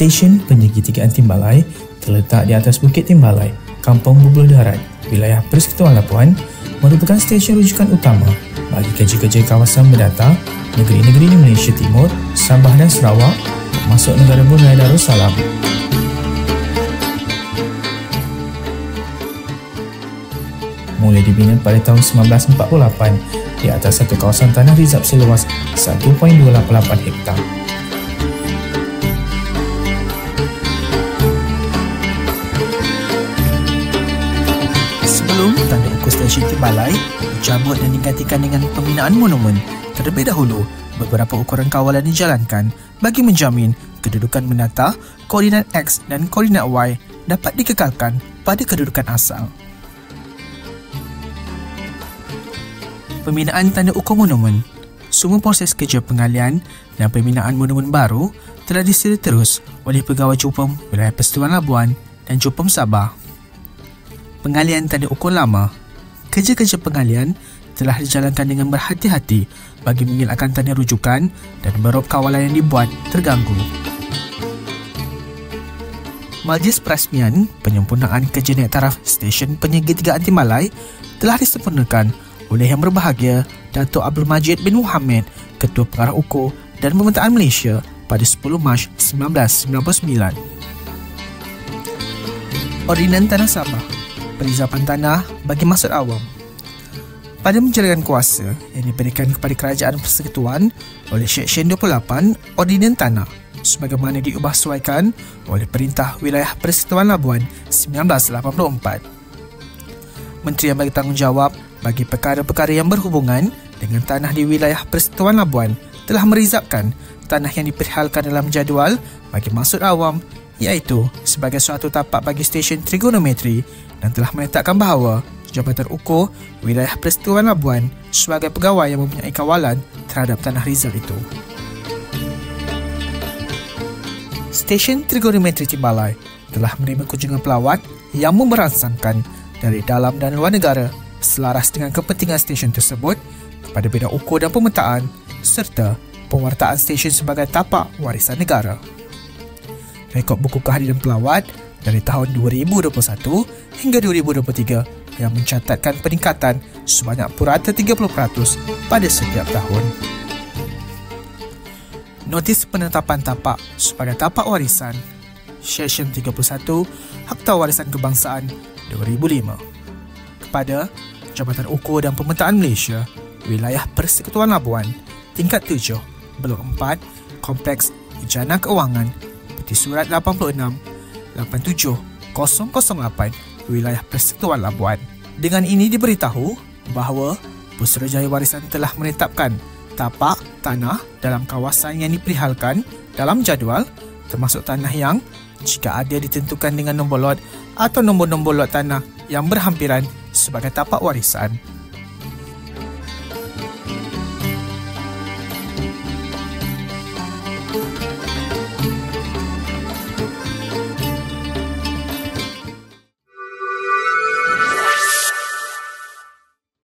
Stesen Penyegitigaan Timbalai terletak di atas Bukit Timbalai, Kampung Bubuluh Darat, wilayah Persekutuan Labuan, merupakan stesen rujukan utama bagi kerja-kerja kawasan berdata negeri-negeri di Malaysia Timur, Sabah dan Sarawak, termasuk negara Brunei Darussalam. Mula dibina pada tahun 1948 di atas satu kawasan tanah rizab seluas 1.288 hektar. Sebelum tanda ukur stesen Timbalai dicabut dan digantikan dengan pembinaan monumen, terlebih dahulu beberapa ukuran kawalan dijalankan bagi menjamin kedudukan menata, koordinat X dan koordinat Y dapat dikekalkan pada kedudukan asal. Pembinaan tanda ukur monumen. Semua proses kerja pengalian dan pembinaan monumen baru telah disediakan terus oleh Pegawai Cupom Wilayah Persekutuan Labuan dan Cupom Sabah. Pengalian tanda ukur lama. Kerja-kerja pengalian telah dijalankan dengan berhati-hati bagi mengelakkan tanda rujukan dan berop kawalan yang dibuat terganggu. Majlis Perasmian penyempurnaan kerja naik taraf Stesen Penyegitigaan Timbalai telah disempurnakan oleh Yang Berbahagia Datuk Abdul Majid bin Muhammad, Ketua Pengarah Ukur dan Pemetaan Malaysia pada 10 Mac 1999. Ordinan Tanah Sabah, perizapan tanah bagi maksud awam. Pada menjalankan kuasa yang diberikan kepada Kerajaan Persekutuan oleh Seksyen 28 Ordinan Tanah sebagaimana diubah sesuaikan oleh Perintah Wilayah Persekutuan Labuan 1984. Menteri yang bertanggungjawab bagi perkara-perkara yang berhubungan dengan tanah di wilayah Persekutuan Labuan telah merizapkan tanah yang diperihalkan dalam jadual bagi maksud awam, iaitu sebagai suatu tapak bagi stesen trigonometri, dan telah menetapkan bahawa Jabatan Ukur Wilayah Persekutuan Labuan sebagai pegawai yang mempunyai kawalan terhadap tanah rizal itu. Stesen Trigonometri Timbalai telah menerima kunjungan pelawat yang memberansangkan dari dalam dan luar negara selaras dengan kepentingan stesen tersebut kepada bidang ukur dan pemetaan serta pewartaan stesen sebagai tapak warisan negara. Rekod buku kehadiran pelawat dari tahun 2021 hingga 2023 yang mencatatkan peningkatan sebanyak purata 30% pada setiap tahun. Notis penetapan tapak sebagai tapak warisan Seksyen 31 Akta Warisan Kebangsaan 2005 kepada Jabatan Ukur dan Pemetaan Malaysia Wilayah Persekutuan Labuan Tingkat 7 Blok 4 Kompleks Jana Keuangan Peti Surat 86-87-008 Wilayah Persekutuan Labuan. Dengan ini diberitahu bahawa Puserajaya Warisan telah menetapkan tapak tanah dalam kawasan yang diperihalkan dalam jadual, termasuk tanah yang jika ada ditentukan dengan nombor lot atau nombor-nombor lot tanah yang berhampiran sebagai tapak warisan.